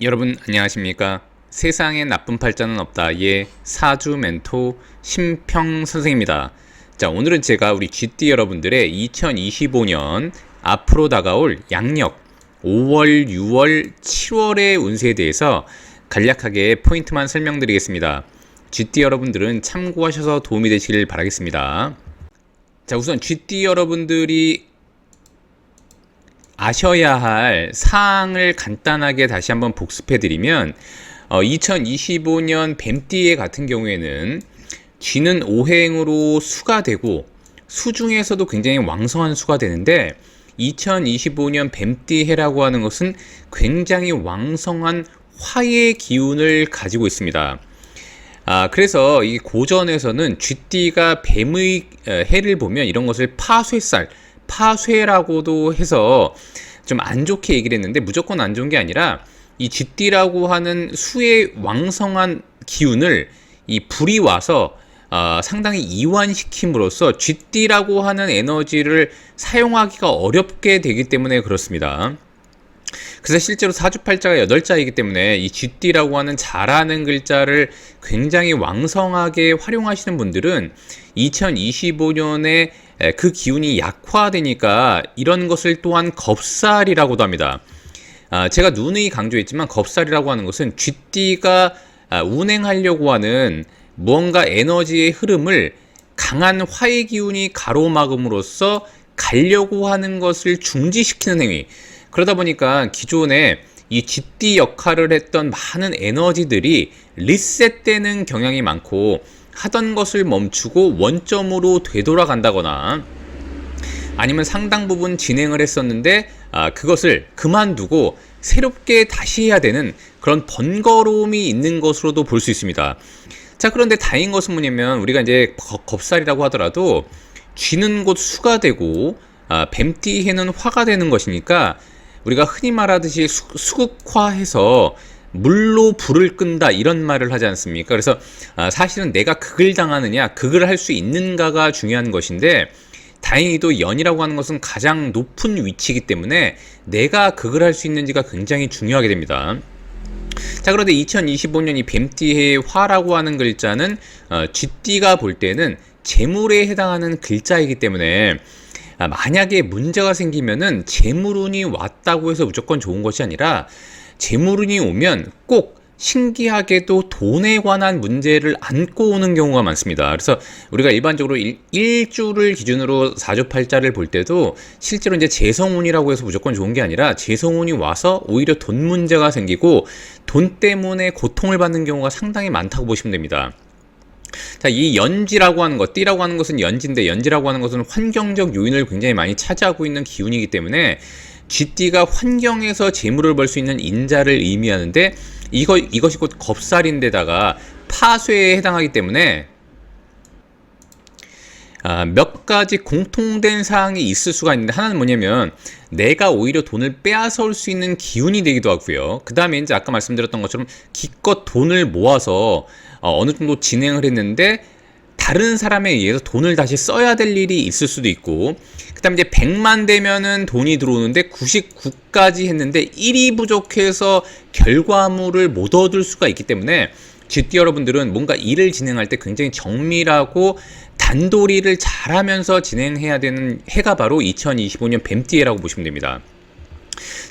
여러분 안녕하십니까? 세상에 나쁜 팔자는 없다의 사주 멘토 심평 선생입니다. 자, 오늘은 제가 우리 GT 여러분들의 2025년 앞으로 다가올 양력 5월, 6월, 7월의 운세에 대해서 간략하게 포인트만 설명드리겠습니다. GT 여러분들은 참고하셔서 도움이 되시길 바라겠습니다. 자, 우선 GT 여러분들이 아셔야 할 사항을 간단하게 다시 한번 복습해드리면 2025년 뱀띠해 같은 경우에는 쥐는 오행으로 수가 되고 수 중에서도 굉장히 왕성한 수가 되는데 2025년 뱀띠해라고 하는 것은 굉장히 왕성한 화의 기운을 가지고 있습니다. 그래서 이 고전에서는 쥐띠가 뱀의 해를 보면 이런 것을 파쇄살, 파쇄라고도 해서 좀 안 좋게 얘기를 했는데 무조건 안 좋은 게 아니라 이 쥐띠라고 하는 수의 왕성한 기운을 이 불이 와서 상당히 이완시킴으로써 쥐띠라고 하는 에너지를 사용하기가 어렵게 되기 때문에 그렇습니다. 그래서 실제로 사주팔자가 8자이기 때문에 이 쥐띠라고 하는 자라는 글자를 굉장히 왕성하게 활용하시는 분들은 2025년에 그 기운이 약화되니까 이런 것을 또한 겁살이라고도 합니다. 제가 누누이 강조했지만 겁살이라고 하는 것은 쥐띠가 운행하려고 하는 무언가 에너지의 흐름을 강한 화의 기운이 가로막음으로써 가려고 하는 것을 중지시키는 행위. 그러다 보니까 기존에 이 쥐띠 역할을 했던 많은 에너지들이 리셋되는 경향이 많고 하던 것을 멈추고 원점으로 되돌아간다거나 아니면 상당 부분 진행을 했었는데 그것을 그만두고 새롭게 다시 해야 되는 그런 번거로움이 있는 것으로도 볼 수 있습니다. 자, 그런데 다행인 것은 뭐냐면 우리가 이제 겁살이라고 하더라도 쥐는 곧 수가 되고 뱀띠해는 화가 되는 것이니까 우리가 흔히 말하듯이 수극화해서 물로 불을 끈다 이런 말을 하지 않습니까? 그래서 사실은 내가 극을 당하느냐 극을 할 수 있는가가 중요한 것인데 다행히도 연이라고 하는 것은 가장 높은 위치이기 때문에 내가 극을 할 수 있는지가 굉장히 중요하게 됩니다. 자, 그런데 2025년 이 뱀띠의 화라고 하는 글자는 쥐띠가 볼 때는 재물에 해당하는 글자이기 때문에 만약에 문제가 생기면은 재물운이 왔다고 해서 무조건 좋은 것이 아니라 재물운이 오면 꼭 신기하게도 돈에 관한 문제를 안고 오는 경우가 많습니다. 그래서 우리가 일반적으로 일주를 기준으로 사주팔자를 볼 때도 실제로 이제 재성운이라고 해서 무조건 좋은 게 아니라 재성운이 와서 오히려 돈 문제가 생기고 돈 때문에 고통을 받는 경우가 상당히 많다고 보시면 됩니다. 자, 이 연지라고 하는 것, 띠라고 하는 것은 연지인데 연지라고 하는 것은 환경적 요인을 굉장히 많이 차지하고 있는 기운이기 때문에 쥐띠가 환경에서 재물을 벌 수 있는 인자를 의미하는데 이것이 곧 겁살인데다가 파쇄에 해당하기 때문에 몇 가지 공통된 사항이 있을 수가 있는데 하나는 뭐냐면 내가 오히려 돈을 빼앗아올 수 있는 기운이 되기도 하고요. 그 다음에 이제 아까 말씀드렸던 것처럼 기껏 돈을 모아서 어느 정도 진행을 했는데 다른 사람에 의해서 돈을 다시 써야 될 일이 있을 수도 있고 그 다음에 이제 100만 되면은 돈이 들어오는데 99까지 했는데 1이 부족해서 결과물을 못 얻을 수가 있기 때문에 쥐띠 여러분들은 뭔가 일을 진행할 때 굉장히 정밀하고 단도리를 잘하면서 진행해야 되는 해가 바로 2025년 뱀띠해라고 보시면 됩니다.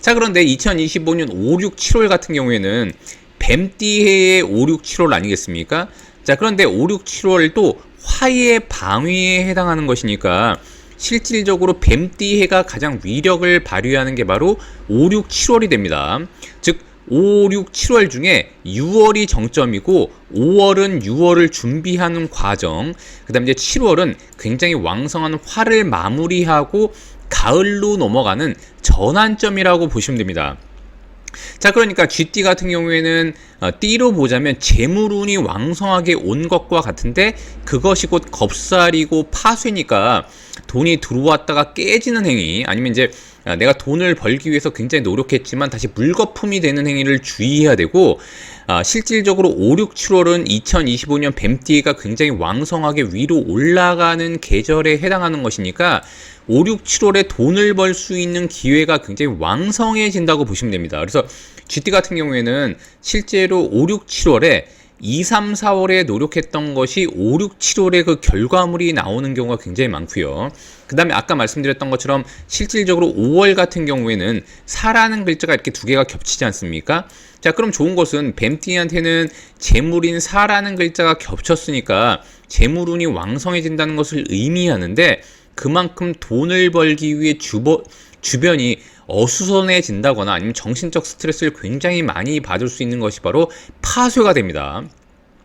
자, 그런데 2025년 5, 6, 7월 같은 경우에는 뱀띠해의 5, 6, 7월 아니겠습니까? 자, 그런데 5, 6, 7월도 화의 방위에 해당하는 것이니까 실질적으로 뱀띠해가 가장 위력을 발휘하는 게 바로 5, 6, 7월이 됩니다. 즉 5, 6, 7월 중에 6월이 정점이고 5월은 6월을 준비하는 과정, 그 다음에 이제 7월은 굉장히 왕성한 화를 마무리하고 가을로 넘어가는 전환점이라고 보시면 됩니다. 자, 그러니까 쥐띠 같은 경우에는 띠로 보자면 재물운이 왕성하게 온 것과 같은데 그것이 곧 겁살이고 파쇄니까 돈이 들어왔다가 깨지는 행위 아니면 이제 내가 돈을 벌기 위해서 굉장히 노력했지만 다시 물거품이 되는 행위를 주의해야 되고 실질적으로 5, 6, 7월은 2025년 뱀띠가 굉장히 왕성하게 위로 올라가는 계절에 해당하는 것이니까 5, 6, 7월에 돈을 벌 수 있는 기회가 굉장히 왕성해진다고 보시면 됩니다. 그래서 GT 같은 경우에는 실제로 5, 6, 7월에 2, 3, 4월에 노력했던 것이 5, 6, 7월에 그 결과물이 나오는 경우가 굉장히 많고요. 그 다음에 아까 말씀드렸던 것처럼 실질적으로 5월 같은 경우에는 사라는 글자가 이렇게 두 개가 겹치지 않습니까? 자, 그럼 좋은 것은 뱀띠한테는 재물인 사라는 글자가 겹쳤으니까 재물운이 왕성해진다는 것을 의미하는데, 그만큼 돈을 벌기 위해 주변이 어수선해진다거나 아니면 정신적 스트레스를 굉장히 많이 받을 수 있는 것이 바로 파쇄가 됩니다.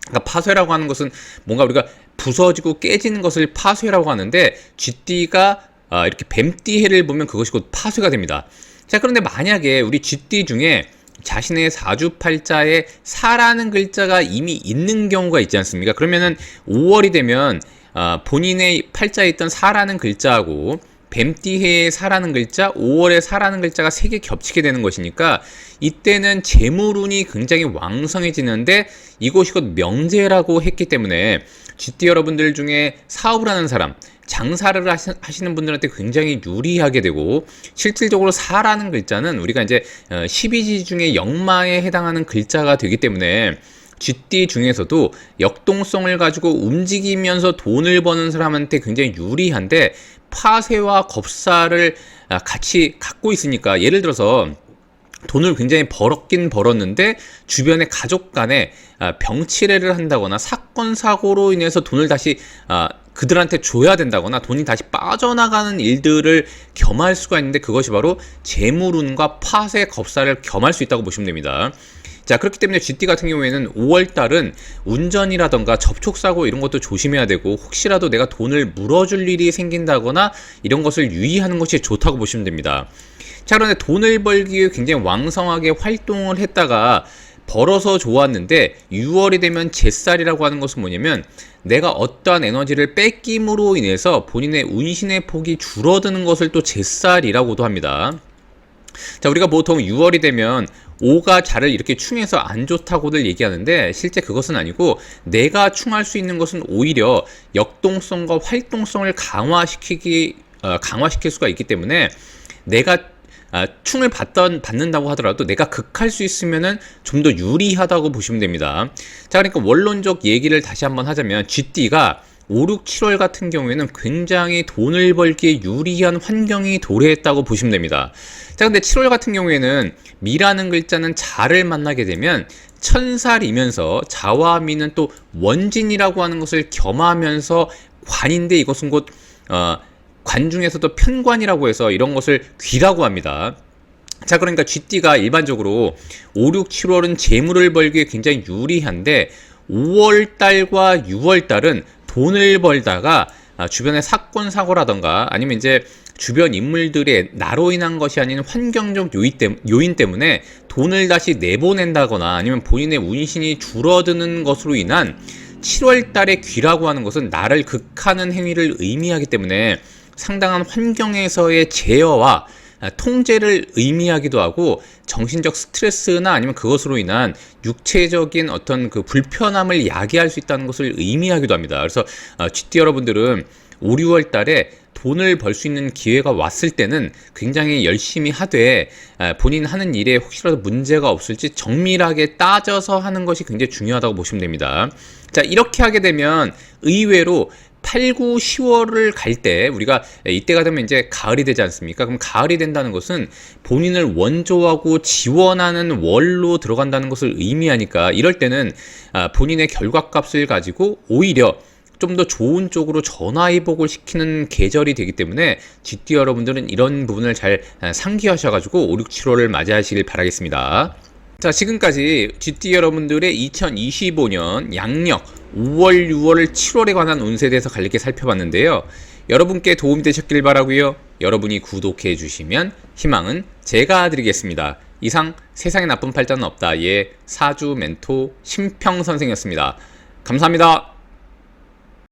그러니까 파쇄라고 하는 것은 뭔가 우리가 부서지고 깨지는 것을 파쇄라고 하는데, 쥐띠가 이렇게 뱀띠 해를 보면 그것이 곧 파쇄가 됩니다. 자, 그런데 만약에 우리 쥐띠 중에 자신의 사주팔자에 사라는 글자가 이미 있는 경우가 있지 않습니까? 그러면은 5월이 되면 본인의 팔자에 있던 사라는 글자하고 뱀띠해의 사라는 글자, 5월에 사라는 글자가 3개 겹치게 되는 것이니까 이때는 재물운이 굉장히 왕성해지는데, 이것이 곧 명제라고 했기 때문에 쥐띠 여러분들 중에 사업을 하는 사람, 장사를 하시는 분들한테 굉장히 유리하게 되고, 실질적으로 사라는 글자는 우리가 이제 12지 중에 역마에 해당하는 글자가 되기 때문에 쥐띠 중에서도 역동성을 가지고 움직이면서 돈을 버는 사람한테 굉장히 유리한데, 파쇄와 겁사를 같이 갖고 있으니까, 예를 들어서 돈을 굉장히 벌었긴 벌었는데 주변의 가족 간에 병치레를 한다거나 사건 사고로 인해서 돈을 다시 그들한테 줘야 된다거나 돈이 다시 빠져나가는 일들을 겸할 수가 있는데, 그것이 바로 재물운과 파쇄, 겁사를 겸할 수 있다고 보시면 됩니다. 자, 그렇기 때문에 쥐띠 같은 경우에는 5월달은 운전이라던가 접촉사고 이런 것도 조심해야 되고, 혹시라도 내가 돈을 물어줄 일이 생긴다거나 이런 것을 유의하는 것이 좋다고 보시면 됩니다. 자, 그런데 돈을 벌기 위해 굉장히 왕성하게 활동을 했다가 벌어서 좋았는데 6월이 되면 제살이라고 하는 것은 뭐냐면, 내가 어떠한 에너지를 뺏김으로 인해서 본인의 운신의 폭이 줄어드는 것을 또 제살이라고도 합니다. 자, 우리가 보통 6월이 되면 5가 자를 이렇게 충해서 안 좋다고들 얘기하는데, 실제 그것은 아니고 내가 충할 수 있는 것은 오히려 역동성과 활동성을 강화시킬 수가 있기 때문에, 내가 충을 받는다고 하더라도 내가 극할 수 있으면은 좀 더 유리하다고 보시면 됩니다. 자, 그러니까 원론적 얘기를 다시 한번 하자면, 쥐띠가 5, 6, 7월 같은 경우에는 굉장히 돈을 벌기에 유리한 환경이 도래했다고 보시면 됩니다. 자, 근데 7월 같은 경우에는 미라는 글자는 자를 만나게 되면 천살이면서 자와 미는 또 원진이라고 하는 것을 겸하면서 관인데, 이것은 곧 관 중에서도 편관이라고 해서 이런 것을 귀라고 합니다. 자, 그러니까 쥐띠가 일반적으로 5, 6, 7월은 재물을 벌기에 굉장히 유리한데, 5월달과 6월달은 돈을 벌다가 주변의 사건 사고라던가 아니면 이제 주변 인물들의 나로 인한 것이 아닌 환경적 요인 때문에 돈을 다시 내보낸다거나 아니면 본인의 운신이 줄어드는 것으로 인한 7월 달의 귀라고 하는 것은 나를 극하는 행위를 의미하기 때문에 상당한 환경에서의 제어와 통제를 의미하기도 하고, 정신적 스트레스나 아니면 그것으로 인한 육체적인 어떤 그 불편함을 야기할 수 있다는 것을 의미하기도 합니다. 그래서 쥐띠 여러분들은 5, 6월 달에 돈을 벌 수 있는 기회가 왔을 때는 굉장히 열심히 하되, 본인 하는 일에 혹시라도 문제가 없을지 정밀하게 따져서 하는 것이 굉장히 중요하다고 보시면 됩니다. 자, 이렇게 하게 되면 의외로 8, 9, 10월을 갈 때, 우리가 이때가 되면 이제 가을이 되지 않습니까? 그럼 가을이 된다는 것은 본인을 원조하고 지원하는 월로 들어간다는 것을 의미하니까, 이럴 때는 본인의 결과값을 가지고 오히려 좀 더 좋은 쪽으로 전화위복을 시키는 계절이 되기 때문에 쥐띠 여러분들은 이런 부분을 잘 상기하셔가지고 5, 6, 7월을 맞이하시길 바라겠습니다. 자, 지금까지 쥐띠 여러분들의 2025년 양력 5월, 6월, 7월에 관한 운세에 대해서 갈리게 살펴봤는데요. 여러분께 도움이 되셨길 바라고요. 여러분이 구독해 주시면 희망은 제가 드리겠습니다. 이상 세상에 나쁜 팔자는 없다의 사주 멘토 심평 선생이었습니다. 감사합니다.